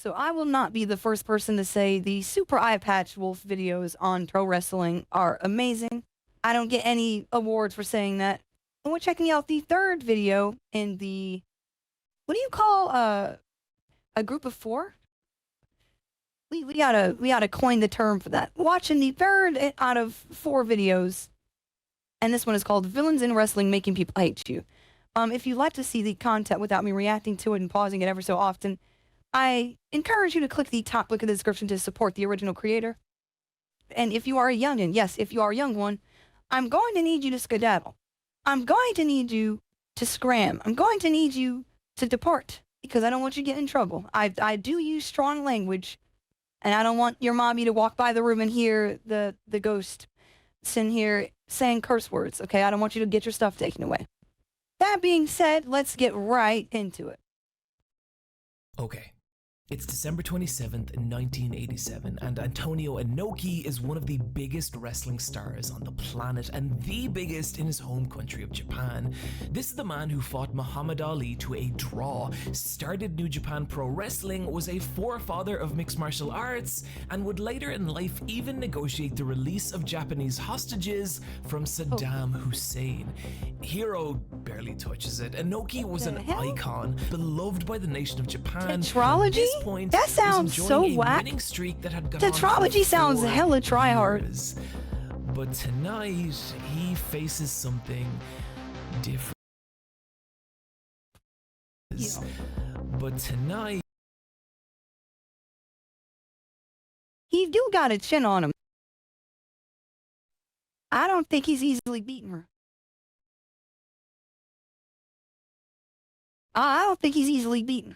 So I will not be the first person to say the Super Eyepatch Wolf videos on pro wrestling are amazing. I don't get any awards for saying that. And we're checking out the third video in the, what do you call a group of four? We gotta coin the term for that. Watching the third out of 4 videos, and this one is called "Villains in Wrestling Making People Hate You." If you'd like to see the content without me reacting to it and pausing it ever so often, I encourage you to click the top link in the description to support the original creator. And if you are a youngin, yes, if you are a young one, I'm going to need you to skedaddle. I'm going to need you to scram. I'm going to need you to depart because I don't want you to get in trouble. I do use strong language. And I don't want your mommy to walk by the room and hear the ghost sitting here saying curse words, okay? I don't want you to get your stuff taken away. That being said, let's get right into it. Okay. It's December 27th, 1987, and Antonio Inoki is one of the biggest wrestling stars on the planet, and the biggest in his home country of Japan. This is the man who fought Muhammad Ali to a draw, started New Japan Pro Wrestling, was a forefather of mixed martial arts, and would later in life even negotiate the release of Japanese hostages from Saddam Hussein. Hero barely touches it. Inoki was an icon, beloved by the nation of Japan. Tetralogy? That sounds so whack. Tetralogy sounds hella tryhard. But tonight, he faces something different. But tonight... He do got a chin on him. I don't think he's easily beaten her. I don't think he's easily beaten.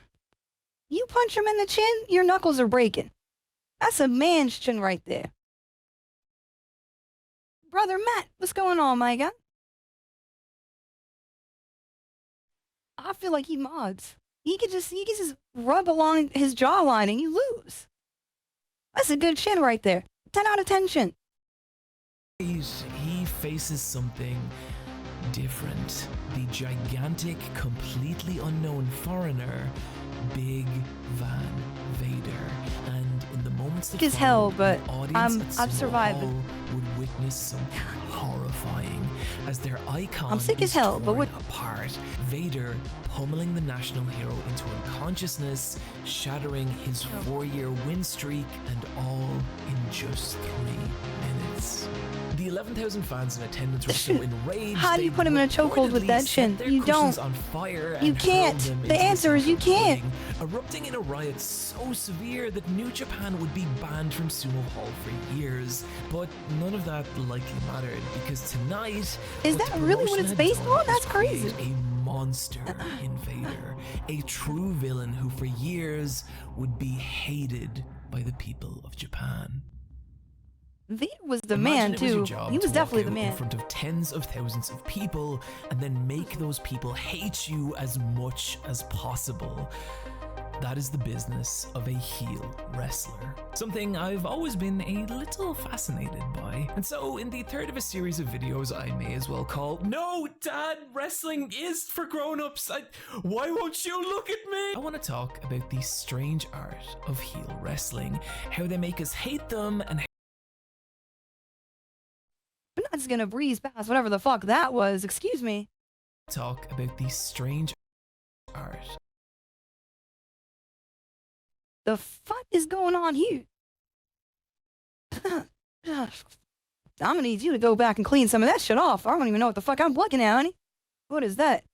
You punch him in the chin, your knuckles are breaking. That's a man's chin right there. Brother Matt, what's going on, my guy? I feel like he mods. He could just rub along his jawline and you lose. That's a good chin right there. 10 out of 10 chin. He faces something different. The gigantic, completely unknown foreigner, Big Van Vader, and in the moments that hell, but I've survived. Would witness something horrifying as their icon I'm sick as hell, but what apart. Vader pummeling the national hero into unconsciousness, shattering his 4-year win streak, and all in just 3 minutes. The 11,000 fans in attendance were so enraged. How do you put him in a chokehold with that chin? You don't. On fire you can't. The answer is you can't. Erupting in a riot so severe that New Japan would be banned from Sumo Hall for years. But none of that likely mattered because tonight... Is that really what it's based on? That's crazy. A monster in Vader. A true villain who for years would be hated by the people of Japan. Vader was the man too. He was definitely the man. In front of tens of thousands of people and then make those people hate you as much as possible. That is the business of a heel wrestler. Something I've always been a little fascinated by. And so in the third of a series of videos I may as well call, "No, Dad, wrestling is for grown-ups. Why won't you look at me?" I want to talk about the strange art of heel wrestling, how they make us hate them, and I'm not just gonna breeze past whatever the fuck that was, excuse me. Talk about the strange art. The fuck is going on here? I'm gonna need you to go back and clean some of that shit off. I don't even know what the fuck I'm looking at, honey. What is that?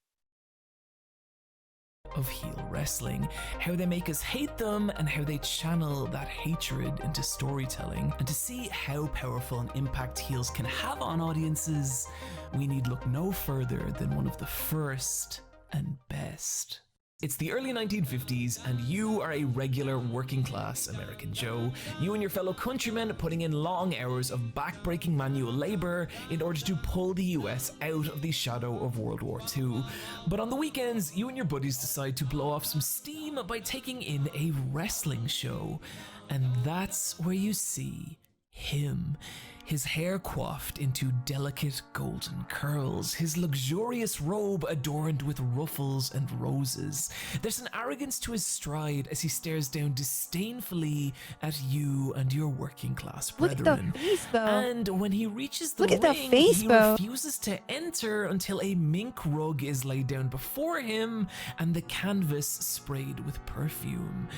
Of heel wrestling, how they make us hate them and how they channel that hatred into storytelling. And to see how powerful an impact heels can have on audiences, we need look no further than one of the first and best. It's the early 1950s and you are a regular working class American Joe. You and your fellow countrymen putting in long hours of backbreaking manual labor in order to pull the US out of the shadow of World War II. But on the weekends, you and your buddies decide to blow off some steam by taking in a wrestling show. And that's where you see him. His hair coiffed into delicate golden curls, his luxurious robe adorned with ruffles and roses. There's an arrogance to his stride as he stares down disdainfully at you and your working class brethren. Look at the face, though. And when he reaches the Look at the ring, face, he though. refuses to enter until a mink rug is laid down before him and the canvas sprayed with perfume.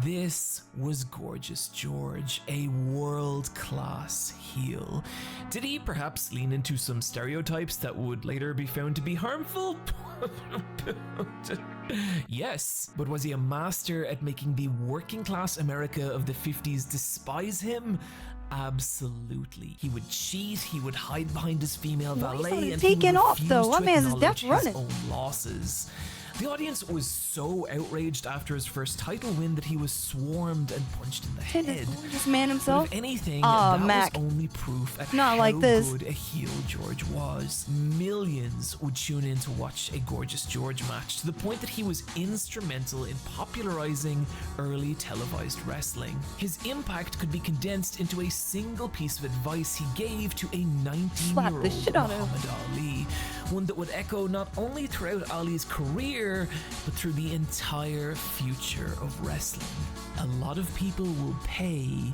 This was Gorgeous George, a world-class heel. Did he perhaps lean into some stereotypes that would later be found to be harmful? Yes, but was he a master at making the working-class America of the 50s despise him? Absolutely. He would cheat, he would hide behind his female valet, and he would refuse to acknowledge his own losses. The audience was so outraged after his first title win that he was swarmed and punched in the head. This man himself? But if anything, Mac. was only proof at Not how like this. good a heel George was. Millions would tune in to watch a Gorgeous George match, to the point that he was instrumental in popularizing early televised wrestling. His impact could be condensed into a single piece of advice he gave to a 19-year-old Muhammad Ali, one that would echo not only throughout Ali's career, but through the entire future of wrestling. A lot of people will pay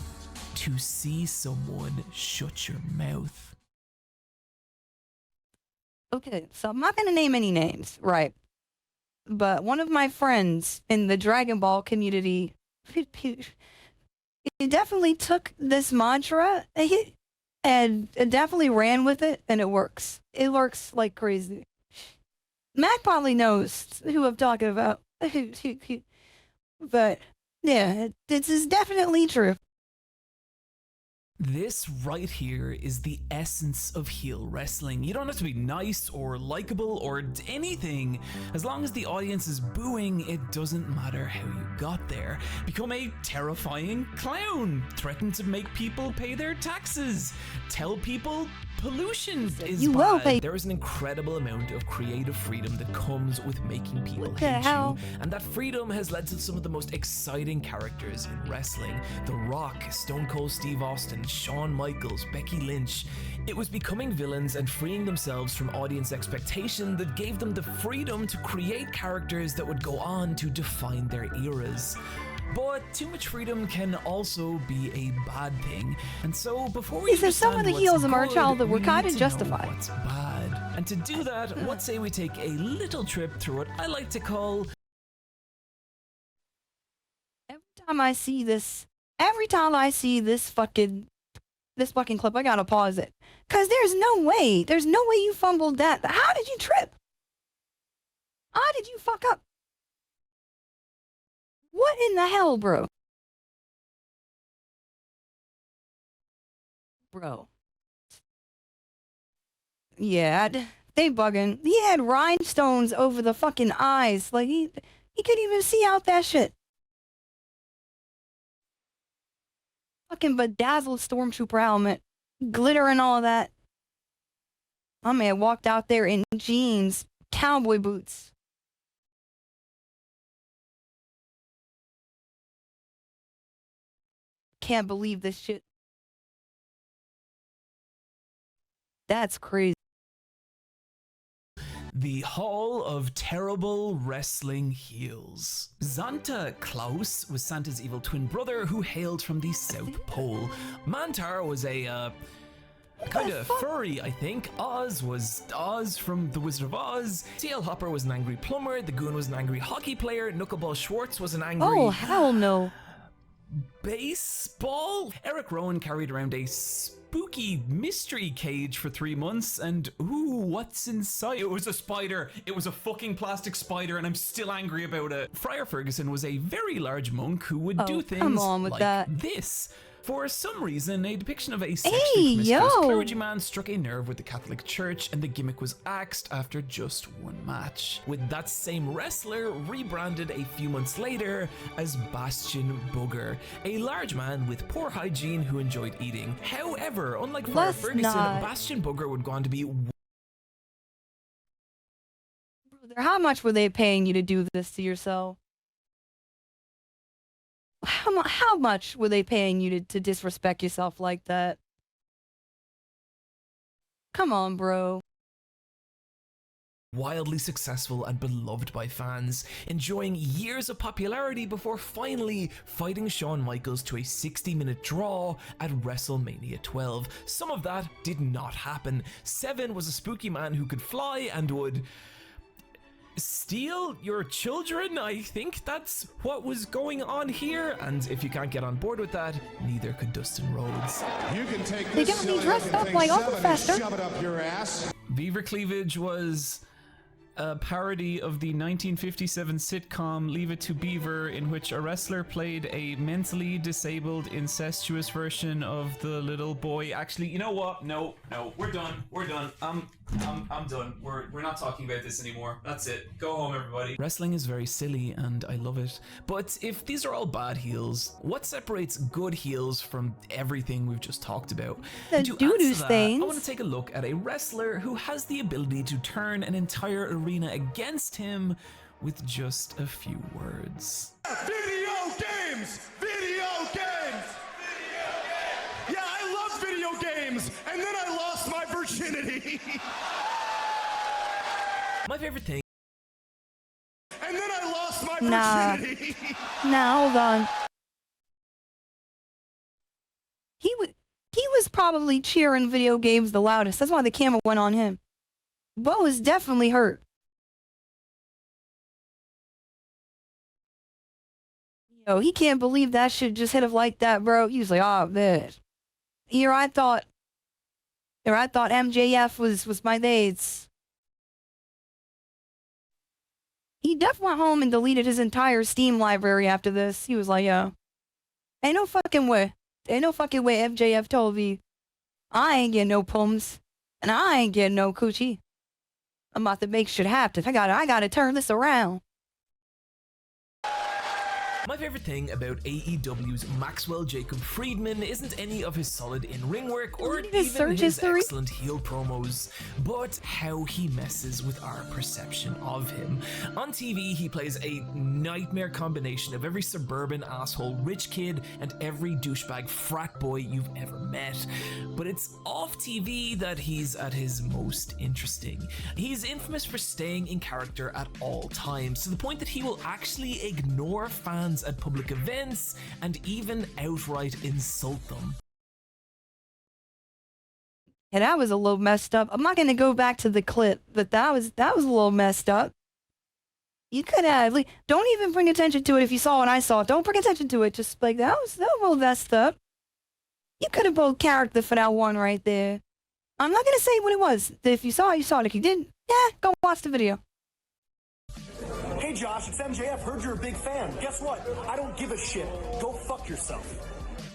to see someone shut your mouth. Okay, so I'm not going to name any names, right? But one of my friends in the Dragon Ball community, he definitely took this mantra and definitely ran with it, and it works. It works like crazy. Mac probably knows who I'm talking about. But, yeah, this is definitely true. This right here is the essence of heel wrestling. You don't have to be nice or likable or anything. As long as the audience is booing, it doesn't matter how you got there. Become a terrifying clown. Threaten to make people pay their taxes. Tell people pollution is You bad. will pay. There is an incredible amount of creative freedom that comes with making people What the hate hell? you, and that freedom has led to some of the most exciting characters in wrestling. The Rock, Stone Cold Steve Austin, Shawn Michaels, Becky Lynch. It was becoming villains and freeing themselves from audience expectation that gave them the freedom to create characters that would go on to define their eras. But too much freedom can also be a bad thing, and so before we Is some of the heels of our childhood were kind of justified? What's bad? And to do that, what say we take a little trip through what I like to call. Every time I see this fucking clip, I gotta pause it. Cause there's no way you fumbled that. How did you trip? How did you fuck up? What in the hell, bro? Bro. Yeah, they bugging. He had rhinestones over the fucking eyes. Like, he couldn't even see out that shit. Fucking bedazzled stormtrooper helmet. Glitter and all that. My man walked out there in jeans, cowboy boots. Can't believe this shit. That's crazy. The Hall of Terrible Wrestling Heels. Santa Claus was Santa's evil twin brother who hailed from the South Pole. Mantar was a kind of furry, I think. Oz was Oz from The Wizard of Oz. TL Hopper was an angry plumber. The Goon was an angry hockey player. Knuckleball Schwartz was an angry... Oh, hell no. Baseball? Eric Rowan carried around a spooky mystery cage for 3 months, and ooh, what's inside? It was a spider. It was a fucking plastic spider, and I'm still angry about it. Friar Ferguson was a very large monk who would do things like this. For some reason, a depiction of a sexually promiscuous clergyman struck a nerve with the Catholic Church, and the gimmick was axed after just one match, with that same wrestler rebranded a few months later as Bastion Booger, a large man with poor hygiene who enjoyed eating. However, unlike Friar Ferguson, Bastion Booger would go on to be... How much were they paying you to do this to yourself? How much were they paying you to disrespect yourself like that? Come on, bro. Wildly successful and beloved by fans, enjoying years of popularity before finally fighting Shawn Michaels to a 60-minute draw at WrestleMania 12. Some of that did not happen. Seven was a spooky man who could fly and would steal your children. I think that's what was going on here, and if you can't get on board with that, neither could Dustin Rhodes. You can take They this got me silly dressed looking up thing like Uncle seven and Fester. shove it up your ass. Beaver Cleavage was a parody of the 1957 sitcom Leave It to Beaver, in which a wrestler played a mentally disabled, incestuous version of the little boy. Actually, you know what? No, we're done. I'm done. We're not talking about this anymore. That's it. Go home, everybody. Wrestling is very silly and I love it. But if these are all bad heels, what separates good heels from everything we've just talked about? The And to doo-doo answer that, stains. I want to take a look at a wrestler who has the ability to turn an entire arena against him with just a few words. Video games! Video games! Yeah, I love video games, and then I lost my virginity. My favorite thing And then I lost my Nah. virginity. Now, hold on. He was probably cheering video games the loudest. That's why the camera went on him. Bo is definitely hurt. Yo, he can't believe that shit just hit him like that, bro. He was like, oh, bitch. Here I thought MJF was my dates. He definitely went home and deleted his entire Steam library after this. He was like, yo, ain't no fucking way MJF told me I ain't getting no pums and I ain't getting no coochie. I'm about to make shit happen. I gotta turn this around. My favorite thing about AEW's Maxwell Jacob Friedman isn't any of his solid in-ring work or Look at his even search his history. excellent heel promos, but how he messes with our perception of him. On TV, he plays a nightmare combination of every suburban asshole rich kid and every douchebag frat boy you've ever met. But it's off TV that he's at his most interesting. He's infamous for staying in character at all times, to the point that he will actually ignore fans at public events and even outright insult them. Yeah, that was a little messed up. I'm not gonna go back to the clip, but that was a little messed up. You could have don't even bring attention to it if you saw what I saw. Don't bring attention to it. Just like that was a little messed up. You could have both character for that one right there. I'm not gonna say what it was. If you saw it, you saw it. If you didn't, yeah, go watch the video. Hey Josh, it's MJF. Heard you're a big fan. Guess what? I don't give a shit. Go fuck yourself.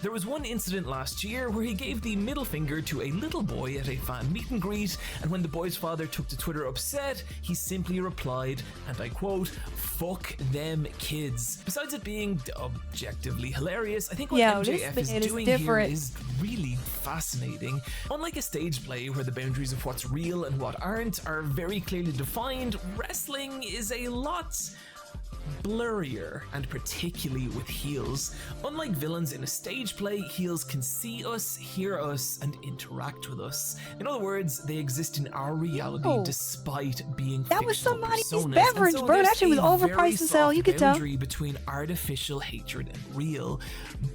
There was one incident last year where he gave the middle finger to a little boy at a fan meet and greet, and when the boy's father took to Twitter upset, he simply replied, and I quote, "Fuck them kids." Besides it being objectively hilarious, I think what Yo, this MJF is bit is doing here different. is really fascinating. Unlike a stage play where the boundaries of what's real and what aren't are very clearly defined, wrestling is a lot blurrier, and particularly with heels. Unlike villains in a stage play, heels can see us, hear us, and interact with us. In other words, they exist in our reality Oh. despite being That was fictional somebody's personas. beverage, And so bro. That there's shit was a overpriced very as hell, you soft could tell. boundary between artificial hatred and real,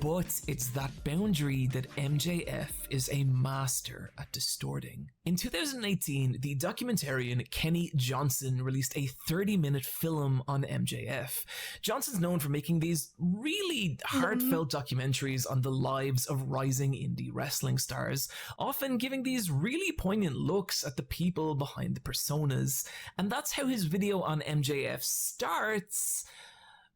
but it's that boundary that MJF is a master at distorting. In 2018, the documentarian Kenny Johnson released a 30-minute film on MJF. Johnson's known for making these really heartfelt documentaries on the lives of rising indie wrestling stars, often giving these really poignant looks at the people behind the personas. And that's how his video on MJF starts.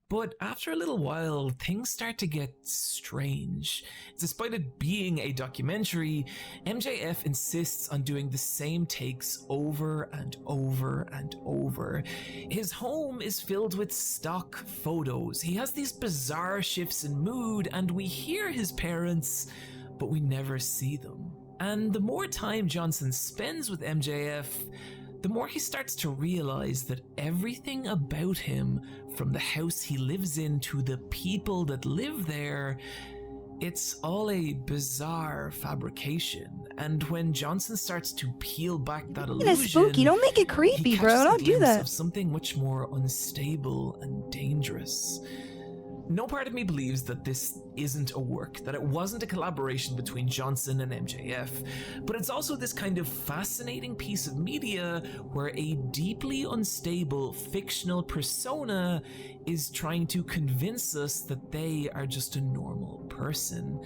But after a little while, things start to get strange. Despite it being a documentary, MJF insists on doing the same takes over and over and over. His home is filled with stock photos. He has these bizarre shifts in mood, and we hear his parents, but we never see them. And the more time Johnson spends with MJF, the more he starts to realize that everything about him, from the house he lives in to the people that live there, it's all a bizarre fabrication. And when Johnson starts to peel back that illusion, It's spooky. Don't make it creepy, he bro. catches a Don't do glimpse that. of something much more unstable and dangerous. No part of me believes that this isn't a work, that it wasn't a collaboration between Johnson and MJF, but it's also this kind of fascinating piece of media where a deeply unstable fictional persona is trying to convince us that they are just a normal person.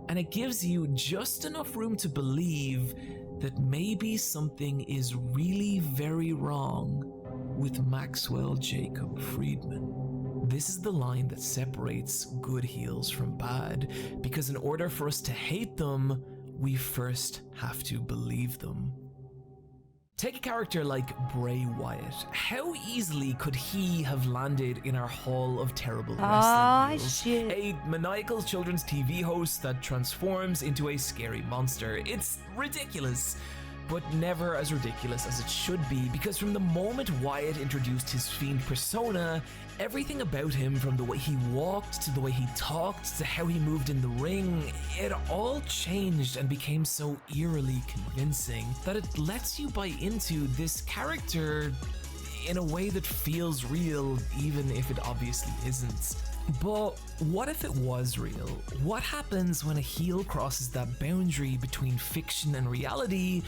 And it gives you just enough room to believe that maybe something is really very wrong with Maxwell Jacob Friedman. This is the line that separates good heels from bad, because in order for us to hate them, we first have to believe them. Take a character like Bray Wyatt. How easily could he have landed in our Hall of Terrible Wrestling Heels? Shit. A maniacal children's TV host that transforms into a scary monster. It's ridiculous, but never as ridiculous as it should be, because from the moment Wyatt introduced his Fiend persona, everything about him, from the way he walked to the way he talked to how he moved in the ring, it all changed and became so eerily convincing that it lets you buy into this character in a way that feels real, even if it obviously isn't. But what if it was real? What happens when a heel crosses that boundary between fiction and reality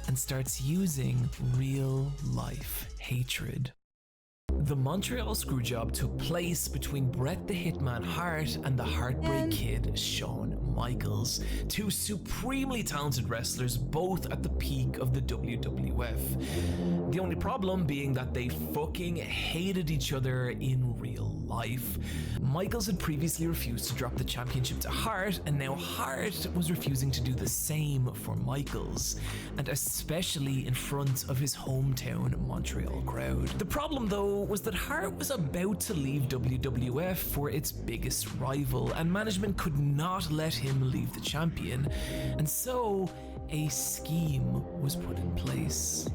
and starts using real life hatred? The Montreal Screwjob took place between Bret the Hitman Hart and the Heartbreak Kid Shawn Michaels, two supremely talented wrestlers, both at the peak of the WWF. The only problem being that they fucking hated each other in real life. Michaels had previously refused to drop the championship to Hart, and now Hart was refusing to do the same for Michaels, and especially in front of his hometown Montreal crowd. The problem though was that Hart was about to leave WWF for its biggest rival, and management could not let him leave the champion, and so a scheme was put in place.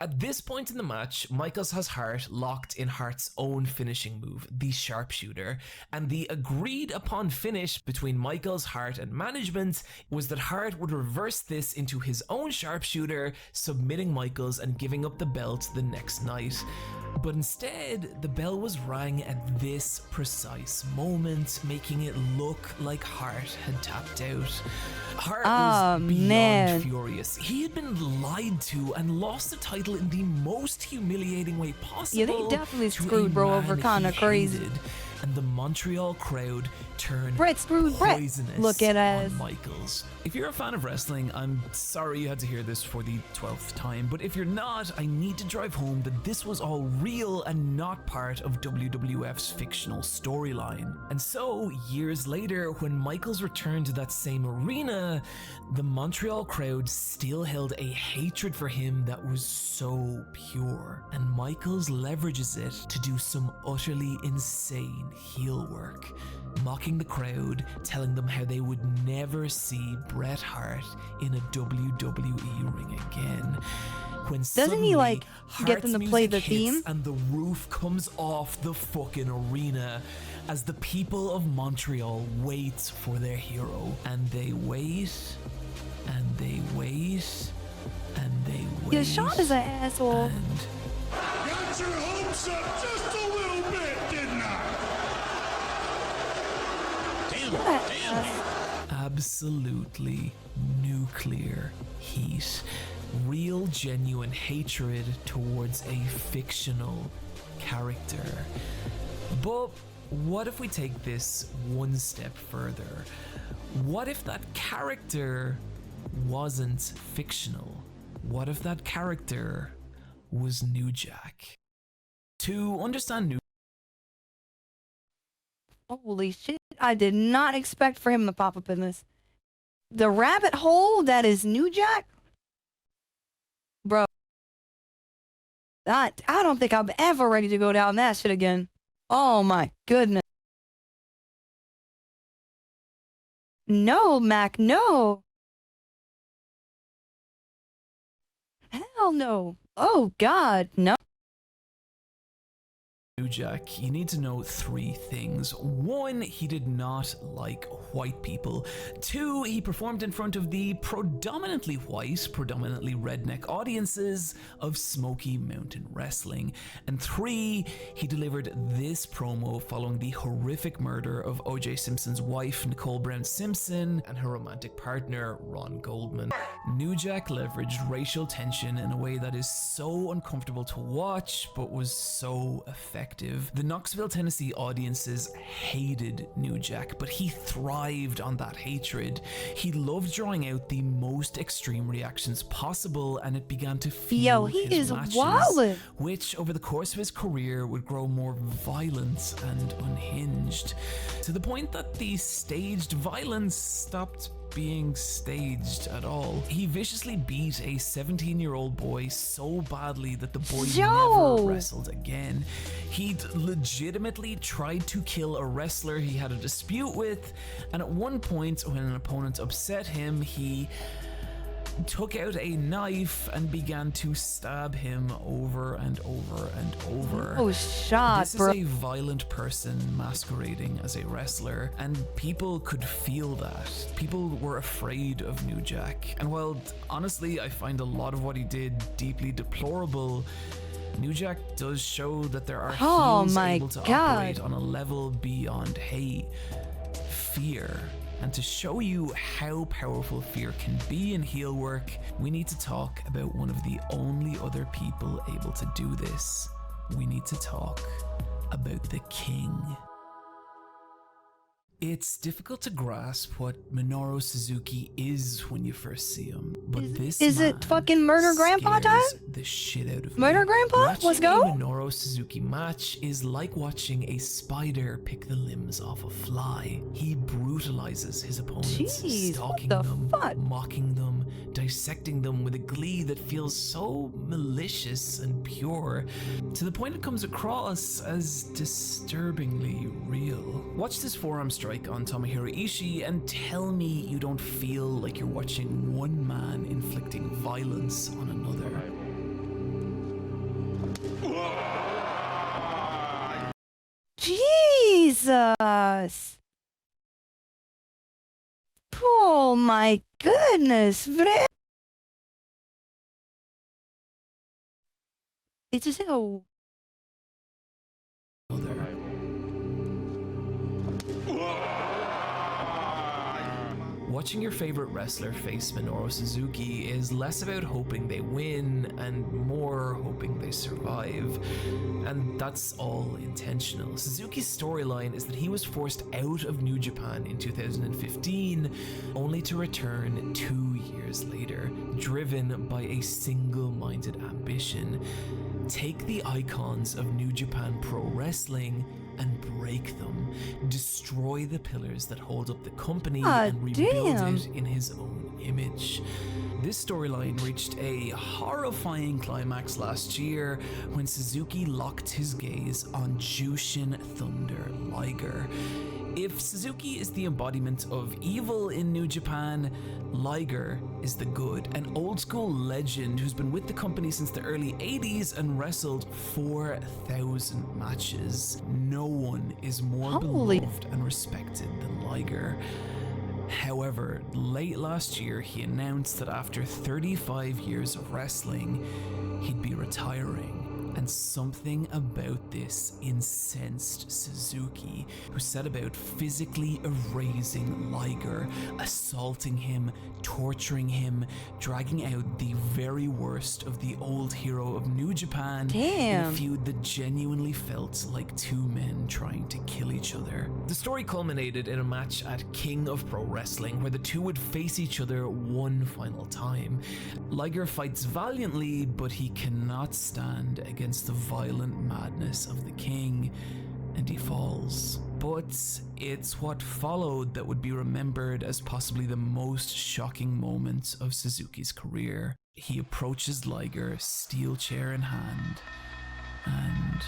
At this point in the match, Michaels has Hart locked in Hart's own finishing move, the sharpshooter, and the agreed upon finish between Michaels, Hart, and management was that Hart would reverse this into his own sharpshooter, submitting Michaels and giving up the belt the next night. But instead, the bell was rang at this precise moment, making it look like Hart had tapped out. Hart was beyond furious. He had been lied to and lost the title in the most humiliating way possible. Yeah, they definitely screwed bro over kinda crazy. And the Montreal crowd turned Bret screwed Bret. poisonous Look at us. on Michaels. If you're a fan of wrestling, I'm sorry you had to hear this for the 12th time, but if you're not, I need to drive home that this was all real and not part of WWF's fictional storyline. And so, years later, when Michaels returned to that same arena, the Montreal crowd still held a hatred for him that was so pure. And Michaels leverages it to do some utterly insane heel work, mocking the crowd, telling them how they would never see Bret Hart in a WWE ring again. When Doesn't he like get them to Hart's play music the hits theme? and the roof comes off the fucking arena as the people of Montreal wait for their hero, and they wait and they wait and they wait. Yeah, Shawn is an asshole. And Got your hopes up just a little bit, didn't I? absolutely nuclear heat. Real, genuine hatred towards a fictional character. But what if we take this one step further? What if that character wasn't fictional? What if that character was New Jack? To understand New Holy shit, I did not expect for him to pop up in this. The rabbit hole that is New Jack? Bro. I don't think I'm ever ready to go down that shit again. Oh my goodness. No, Mac, no. Hell no. Oh God, no. New Jack, you need to know 3 things. 1, he did not like white people. 2, he performed in front of the predominantly white, predominantly redneck audiences of Smoky Mountain Wrestling. And 3, he delivered this promo following the horrific murder of O.J. Simpson's wife, Nicole Brown Simpson, and her romantic partner, Ron Goldman. New Jack leveraged racial tension in a way that is so uncomfortable to watch, but was so effective. The Knoxville, Tennessee audiences hated New Jack, but he thrived on that hatred. He loved drawing out the most extreme reactions possible, and it began to fuel He his is matches, wildin'. which over the course of his career would grow more violent and unhinged, to the point that the staged violence stopped being staged at all. He viciously beat a 17-year-old boy so badly that the boy never wrestled again. He'd legitimately tried to kill a wrestler he had a dispute with, and at one point when an opponent upset him, he took out a knife and began to stab him over and over and over. Oh, shot, This is bro. a violent person masquerading as a wrestler, and people could feel that. People were afraid of New Jack. And while honestly I find a lot of what he did deeply deplorable, New Jack does show that there are heels able to operate on a level beyond hate, fear. And to show you how powerful fear can be in heel work, we need to talk about one of the only other people able to do this. We need to talk about the King. It's difficult to grasp what Minoru Suzuki is when you first see him, but Is it fucking Murder Grandpa time? the shit out of Murder me. Grandpa? Let's Watching go. a Minoru Suzuki match is like watching a spider pick the limbs off a fly. He brutalizes his opponents, Jeez, stalking what the them, fuck? mocking them, dissecting them with a glee that feels so malicious and pure, to the point it comes across as disturbingly real. Watch this forearm strike on Tomohiro Ishii and tell me you don't feel like you're watching one man inflicting violence on another. Jesus! Oh my goodness, it's just oh. Watching your favorite wrestler face Minoru Suzuki is less about hoping they win and more hoping they survive. And that's all intentional. Suzuki's storyline is that he was forced out of New Japan in 2015, only to return 2 years later, driven by a single-minded ambition. Take the icons of New Japan Pro Wrestling and break them. Destroy the pillars that hold up the company and rebuild it in his own image. This storyline reached a horrifying climax last year when Suzuki locked his gaze on Jushin Thunder Liger. If Suzuki is the embodiment of evil in New Japan, Liger is the good, an old school legend who's been with the company since the early 80s and wrestled 4,000 matches. No one is more beloved and respected than Liger. However, late last year he announced that after 35 years of wrestling, he'd be retiring. And something about this incensed Suzuki, who set about physically erasing Liger, assaulting him, torturing him, dragging out the very worst of the old hero of New Japan in a feud that genuinely felt like two men trying to kill each other. The story culminated in a match at King of Pro Wrestling where the two would face each other one final time. Liger fights valiantly, but he cannot stand against the violent madness of the King, and he falls. But it's what followed that would be remembered as possibly the most shocking moment of Suzuki's career. He approaches Liger, steel chair in hand, and...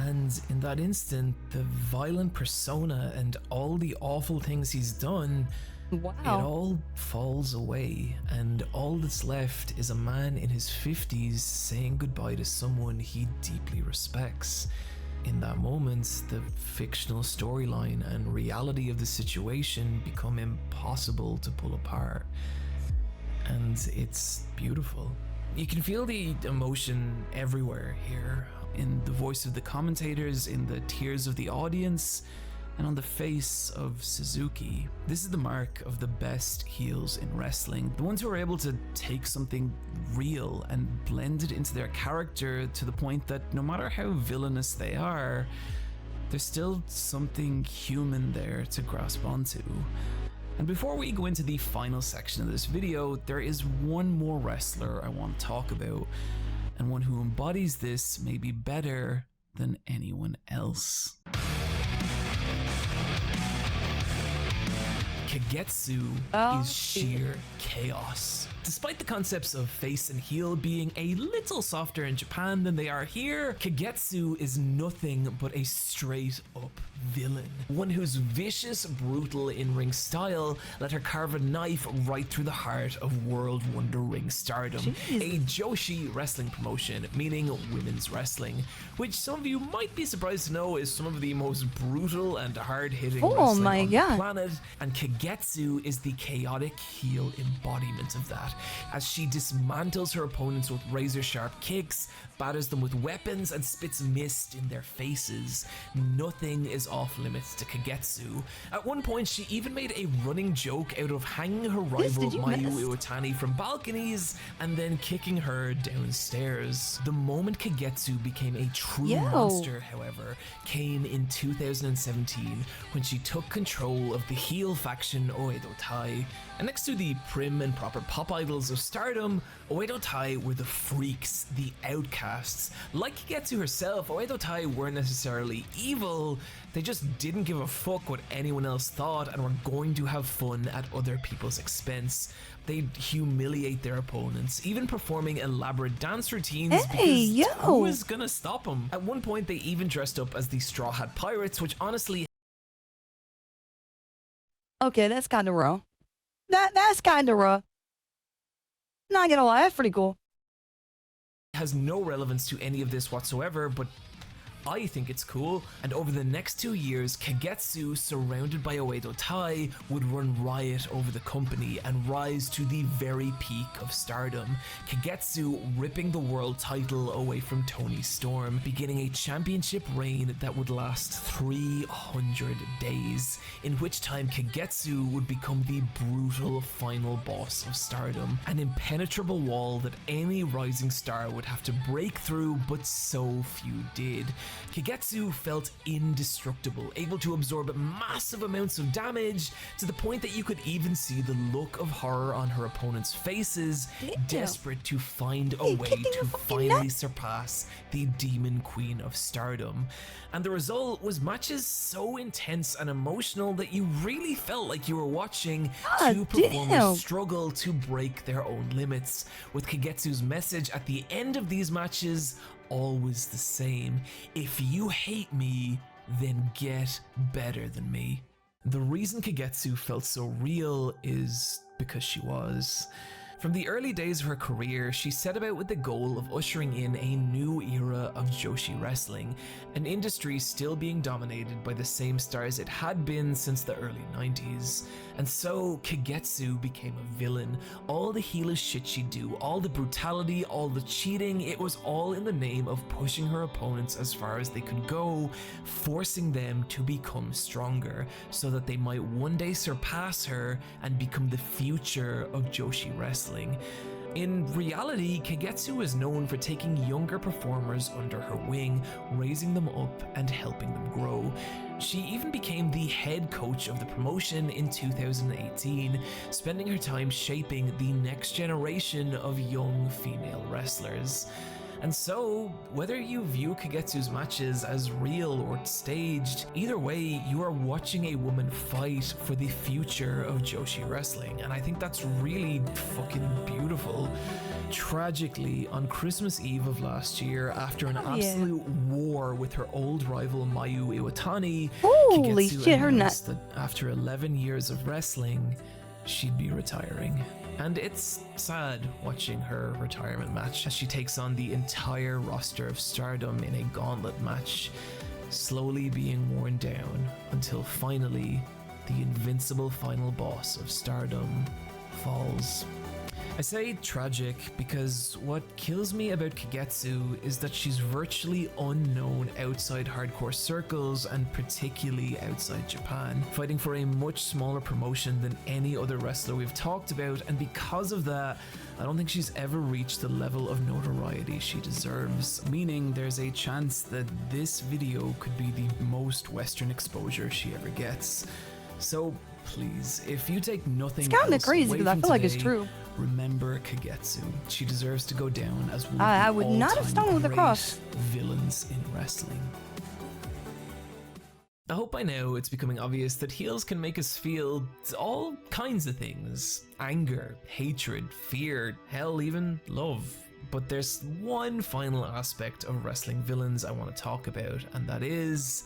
And in that instant, the violent persona and all the awful things he's done, it Wow. all falls away, and all that's left is a man in his 50s saying goodbye to someone he deeply respects. In that moment, the fictional storyline and reality of the situation become impossible to pull apart. And it's beautiful. You can feel the emotion everywhere here, in the voice of the commentators, in the tears of the audience, and on the face of Suzuki. This is the mark of the best heels in wrestling. The ones who are able to take something real and blend it into their character to the point that no matter how villainous they are, there's still something human there to grasp onto. And before we go into the final section of this video, there is one more wrestler I want to talk about, and one who embodies this maybe better than anyone else. Kagetsu is sheer chaos. Despite the concepts of face and heel being a little softer in Japan than they are here, Kagetsu is nothing but a straight up villain. One whose vicious, brutal in-ring style let her carve a knife right through the heart of World Wonder Ring Stardom, a Joshi wrestling promotion, meaning women's wrestling, which some of you might be surprised to know is some of the most brutal and hard-hitting wrestling on the planet, and Kagetsu is the chaotic heel embodiment of that, as she dismantles her opponents with razor-sharp kicks, batters them with weapons, and spits mist in their faces. Nothing is off limits to Kagetsu. At one point, she even made a running joke out of hanging her rival Mayu Iwatani from balconies and then kicking her downstairs. The moment Kagetsu became a true monster, however, came in 2017 when she took control of the heel faction Oedo Tai. And next to the prim and proper pop idols of Stardom, Oedo Tai were the freaks, the outcasts. Like Kagetsu herself, Oedo Tai weren't necessarily evil, they just didn't give a fuck what anyone else thought and were going to have fun at other people's expense. They'd humiliate their opponents, even performing elaborate dance routines because who was gonna stop them? At one point, they even dressed up as the Straw Hat Pirates, which honestly... Okay, that's kinda raw. That's kinda raw. Not gonna lie, that's pretty cool. has no relevance to any of this whatsoever, but I think it's cool. And over the next 2 years, Kagetsu, surrounded by Oedo Tai, would run riot over the company and rise to the very peak of stardom. Kagetsu ripping the world title away from Toni Storm, beginning a championship reign that would last 300 days, in which time Kagetsu would become the brutal final boss of stardom, an impenetrable wall that any rising star would have to break through, but so few did. Kagetsu felt indestructible, able to absorb massive amounts of damage, to the point that you could even see the look of horror on her opponents' faces, desperate to find a way to finally surpass the Demon Queen of Stardom. And the result was matches so intense and emotional that you really felt like you were watching two performers struggle to break their own limits, with Kagetsu's message at the end of these matches always the same: if you hate me, then get better than me. The reason Kagetsu felt so real is because she was. From the early days of her career, she set about with the goal of ushering in a new era of Joshi wrestling, an industry still being dominated by the same stars it had been since the early 90s. And so Kagetsu became a villain. All the heelish shit she'd do, all the brutality, all the cheating, it was all in the name of pushing her opponents as far as they could go, forcing them to become stronger, so that they might one day surpass her and become the future of Joshi wrestling. In reality, Kagetsu is known for taking younger performers under her wing, raising them up and helping them grow. She even became the head coach of the promotion in 2018, spending her time shaping the next generation of young female wrestlers. And so, whether you view Kagetsu's matches as real or staged, either way, you are watching a woman fight for the future of Joshi wrestling, and I think that's really fucking beautiful. Tragically, on Christmas Eve of last year, after an absolute war with her old rival Mayu Iwatani, Holy Kagetsu shit, her announced that after 11 years of wrestling, she'd be retiring. And it's sad watching her retirement match as she takes on the entire roster of Stardom in a gauntlet match, slowly being worn down until finally the invincible final boss of Stardom falls. I say tragic because what kills me about Kagetsu is that she's virtually unknown outside hardcore circles and particularly outside Japan, fighting for a much smaller promotion than any other wrestler we've talked about, and because of that, I don't think she's ever reached the level of notoriety she deserves, meaning there's a chance that this video could be the most Western exposure she ever gets. So please, if you take nothing It's kind of else crazy away because I from feel like it's today, true. remember Kagetsu. She deserves to go down as one I of the would not have all-time stung with a great cross. villains in wrestling. I hope by now it's becoming obvious that heels can make us feel all kinds of things. Anger, hatred, fear, hell, even love. But there's one final aspect of wrestling villains I want to talk about, and that is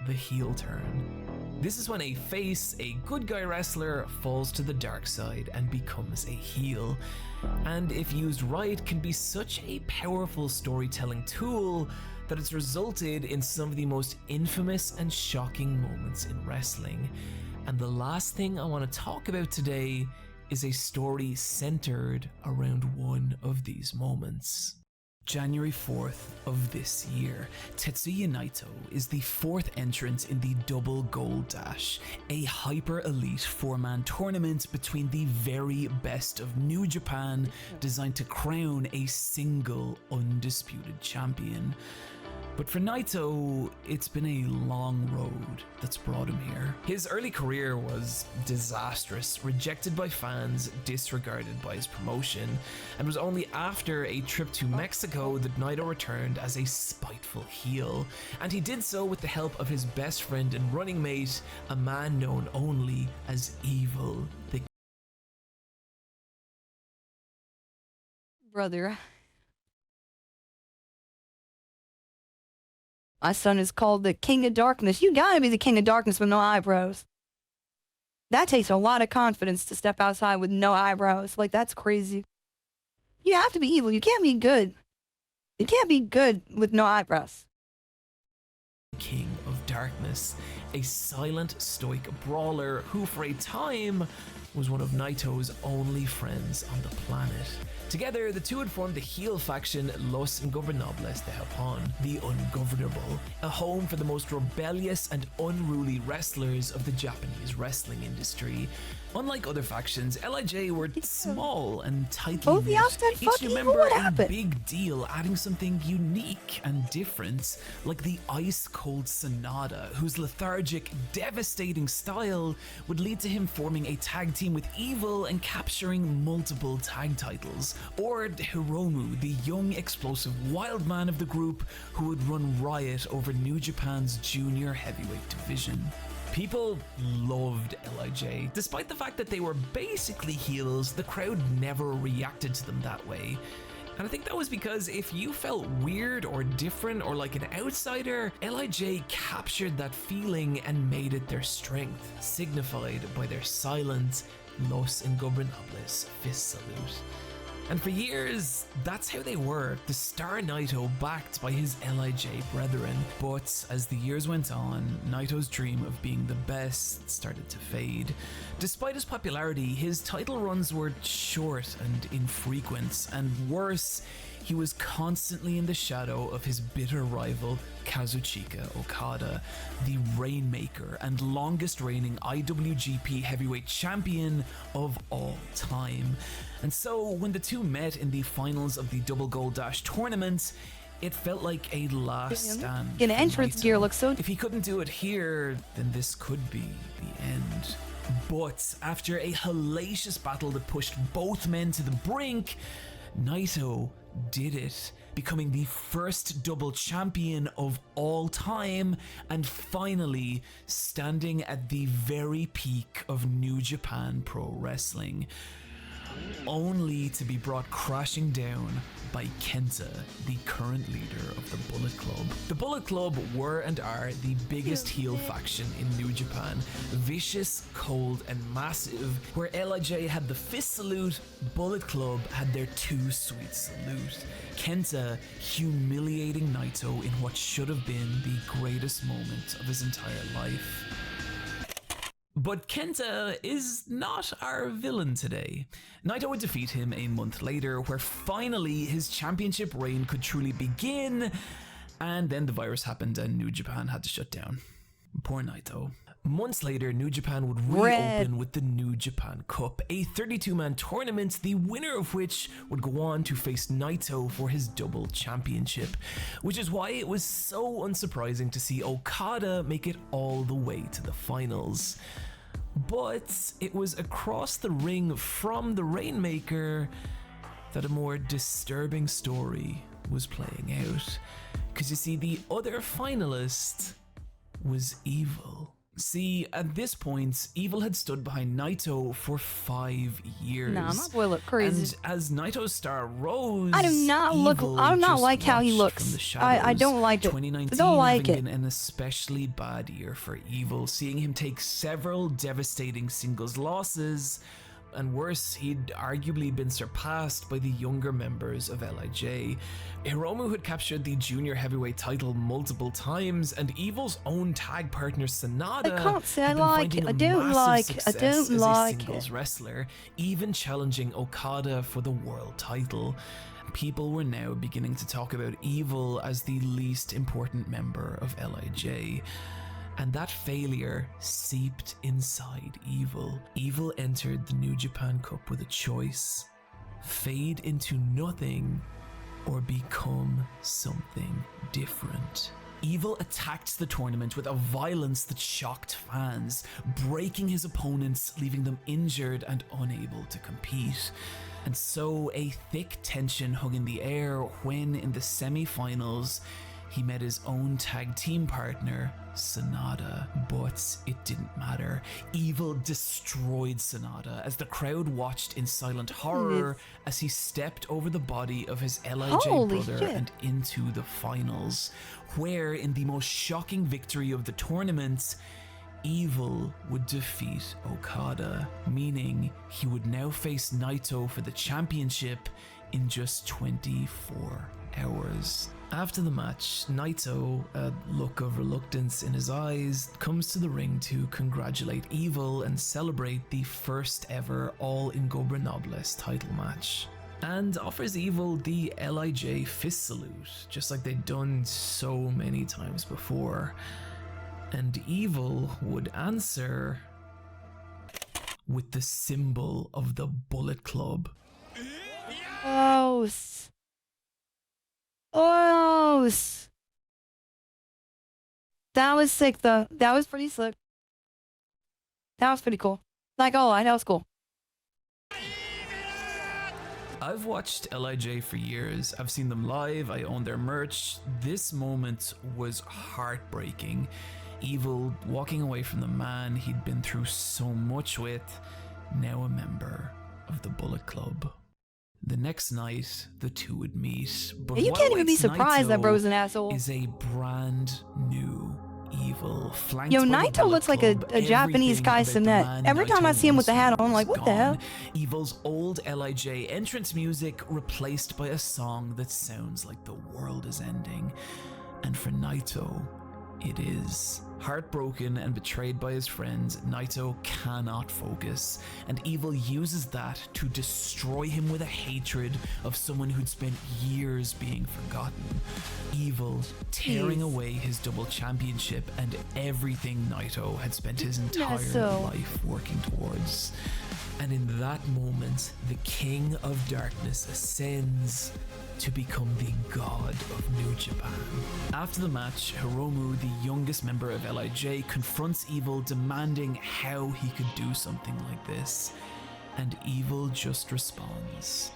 the heel turn. This is when a face, a good guy wrestler, falls to the dark side and becomes a heel. And if used right, can be such a powerful storytelling tool that it's resulted in some of the most infamous and shocking moments in wrestling. And the last thing I want to talk about today is a story centered around one of these moments. January 4th of this year, Tetsuya Naito is the fourth entrant in the Double Gold Dash, a hyper-elite four-man tournament between the very best of New Japan designed to crown a single undisputed champion. But for Naito, it's been a long road that's brought him here. His early career was disastrous, rejected by fans, disregarded by his promotion, and was only after a trip to Mexico that Naito returned as a spiteful heel. And he did so with the help of his best friend and running mate, a man known only as Evil the Brother. My son is called the King of Darkness. You gotta be the King of Darkness with no eyebrows. That takes a lot of confidence to step outside with no eyebrows. Like, that's crazy. You have to be evil. You can't be good. You can't be good with no eyebrows. King of Darkness, a silent, stoic brawler who for a time was one of Naito's only friends on the planet. Together, the two had formed the heel faction Los Ingobernables de Japón, the Ungovernable, a home for the most rebellious and unruly wrestlers of the Japanese wrestling industry. Unlike other factions, LIJ were small and tightly Both the knit, outside each fuck new evil, member what a happened? big deal, adding something unique and different, like the ice-cold Sonata, whose lethargic, devastating style would lead to him forming a tag team with Evil and capturing multiple tag titles, or Hiromu, the young, explosive wild man of the group who would run riot over New Japan's junior heavyweight division. People loved LIJ. Despite the fact that they were basically heels, the crowd never reacted to them that way. And I think that was because if you felt weird or different or like an outsider, LIJ captured that feeling and made it their strength, signified by their silent Los Ingobernables fist salute. And for years, that's how they were, the star Naito backed by his LIJ brethren. But as the years went on, Naito's dream of being the best started to fade. Despite his popularity, his title runs were short and infrequent, and worse, he was constantly in the shadow of his bitter rival, Kazuchika Okada, the Rainmaker and longest reigning IWGP heavyweight champion of all time. And so, when the two met in the finals of the Double Gold Dash tournament, it felt like a last stand. An for entrance Naito. gear looks so... If he couldn't do it here, then this could be the end. But after a hellacious battle that pushed both men to the brink, Naito did it, becoming the first double champion of all time and finally standing at the very peak of New Japan Pro Wrestling, only to be brought crashing down by Kenta, the current leader of the Bullet Club. The Bullet Club were and are the biggest heel faction in New Japan. Vicious, cold, and massive. Where LIJ had the fist salute, Bullet Club had their too sweet salute. Kenta humiliating Naito in what should have been the greatest moment of his entire life. But Kenta is not our villain today. Naito would defeat him a month later, where finally his championship reign could truly begin, and then the virus happened and New Japan had to shut down. Poor Naito. Months later, New Japan would reopen with the New Japan Cup, a 32-man tournament, the winner of which would go on to face Naito for his double championship, which is why it was so unsurprising to see Okada make it all the way to the finals. But it was across the ring from the Rainmaker that a more disturbing story was playing out. Because you see, the other finalist was Evil. See, at this point, Evil had stood behind Naito for 5 years. Nah, my boy look crazy. And as Naito's star rose, I do not like how he looks. I don't like it. 2019 I don't like having it. been an especially bad year for Evil, seeing him take several devastating singles losses. And worse, he'd arguably been surpassed by the younger members of LIJ. Hiromu had captured the junior heavyweight title multiple times, and Evil's own tag partner Sanada I can't say I had been like finding it. a I don't massive like it. I success don't as a like singles it. wrestler, even challenging Okada for the world title. People were now beginning to talk about Evil as the least important member of LIJ. And that failure seeped inside Evil. Evil entered the New Japan Cup with a choice: fade into nothing or become something different. Evil attacked the tournament with a violence that shocked fans, breaking his opponents, leaving them injured and unable to compete. And so a thick tension hung in the air when, in the semi-finals, he met his own tag team partner, Sanada, but it didn't matter. Evil destroyed Sanada as the crowd watched in silent horror as he stepped over the body of his LIJ Holy brother shit. and into the finals, where, in the most shocking victory of the tournament, Evil would defeat Okada, meaning he would now face Naito for the championship in just 24 hours. After the match, Naito, a look of reluctance in his eyes, comes to the ring to congratulate Evil and celebrate the first ever All Ingobernables title match, and offers Evil the LIJ fist salute, just like they'd done so many times before. And Evil would answer with the symbol of the Bullet Club. Gross. Gross. That was sick though. That was pretty slick. That was pretty cool. Like, oh, that was cool. I've watched LIJ for years. I've seen them live. I own their merch. This moment was heartbreaking. Evil walking away from the man he'd been through so much with, now a member of the Bullet Club. The next night, the two would meet, but You what can't even be awaits surprised that Naito bro's an asshole. is a brand new Evil, flanked Yo, by the Naito Bullet looks like a Club. Japanese Everything Kai about the Cenat. man Every time I Naito see him with the once hat on, I'm like, was what the hell? gone. Evil's old LIJ entrance music replaced by a song that sounds like the world is ending. And for Naito, it is. Heartbroken and betrayed by his friends, Naito cannot focus, and Evil uses that to destroy him with a hatred of someone who'd spent years being forgotten. Evil tearing away his double championship and everything Naito had spent his entire life working towards. And in that moment, the King of Darkness ascends to become the god of New Japan. After the match, Hiromu, the youngest member of LIJ, confronts Evil, demanding how he could do something like this. And Evil just responds,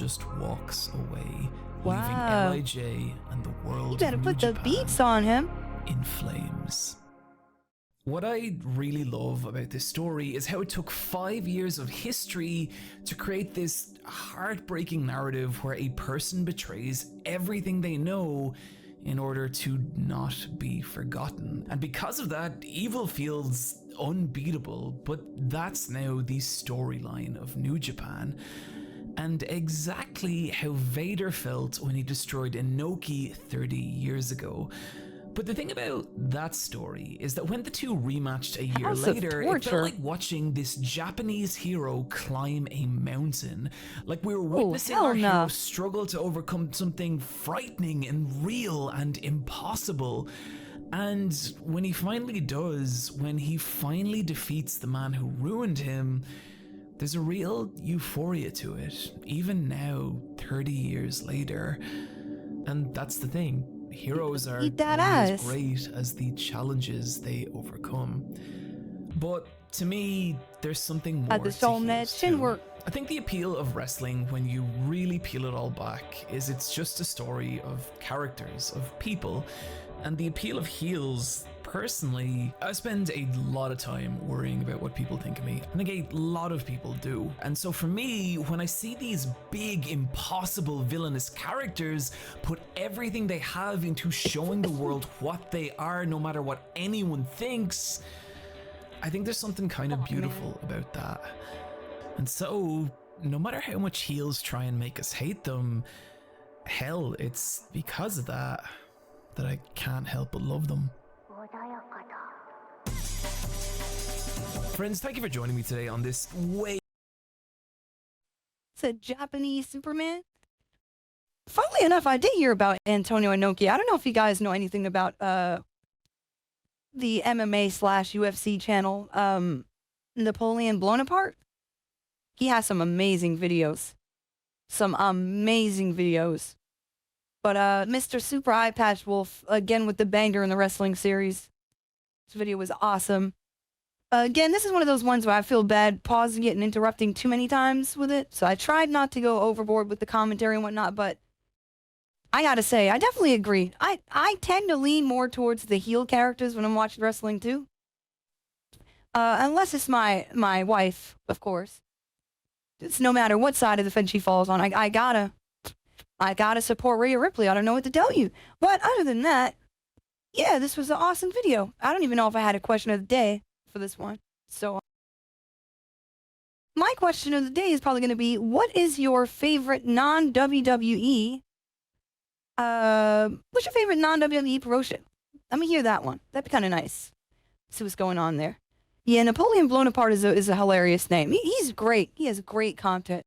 just walks away, Wow. leaving LIJ and the world You better of New put the Japan beats on him. in flames. What I really love about this story is how it took 5 years of history to create this heartbreaking narrative where a person betrays everything they know in order to not be forgotten. And because of that, evil feels unbeatable, but that's now the storyline of New Japan. And exactly how Vader felt when he destroyed Inoki 30 years ago. But the thing about that story is that when the two rematched a year House of later, it Torture. felt like watching this Japanese hero climb a mountain. Like we were witnessing hell our no. hero struggle to overcome something frightening and real and impossible. And when he finally does, when he finally defeats the man who ruined him, there's a real euphoria to it, even now, 30 years later. And that's the thing. Heroes are Eat that only as ass. great as the challenges they overcome. But to me, there's something more The to soul heels net chin too. work. I think the appeal of wrestling, when you really peel it all back, is it's just a story of characters, of people. And the appeal of heels, personally, I spend a lot of time worrying about what people think of me. I think a lot of people do. And so for me, when I see these big, impossible villainous characters put everything they have into showing the world what they are, no matter what anyone thinks, I think there's something kind of beautiful about that. And so, no matter how much heels try and make us hate them, hell, it's because of that I can't help but love them. Friends, thank you for joining me today on this way. It's a Japanese Superman. Funnily enough, I did hear about Antonio Inoki. I don't know if you guys know anything about the MMA/UFC channel, Napoleon Blown Apart. He has some amazing videos. But Mr. Super Eyepatch Wolf, again with the banger in the wrestling series. This video was awesome. Again, this is one of those ones where I feel bad pausing it and interrupting too many times with it. So I tried not to go overboard with the commentary and whatnot, but I gotta say, I definitely agree. I tend to lean more towards the heel characters when I'm watching wrestling too. Unless it's my wife, of course. It's no matter what side of the fence she falls on. I gotta support Rhea Ripley. I don't know what to tell you. But other than that, yeah, this was an awesome video. I don't even know if I had a question of the day for this one. So, my question of the day is probably going to be, what is your favorite non-WWE, what's your favorite non-WWE promotion? Let me hear that one. That'd be kind of nice. See what's going on there. Yeah, Napoleon Blown Apart is a hilarious name. He's great. He has great content.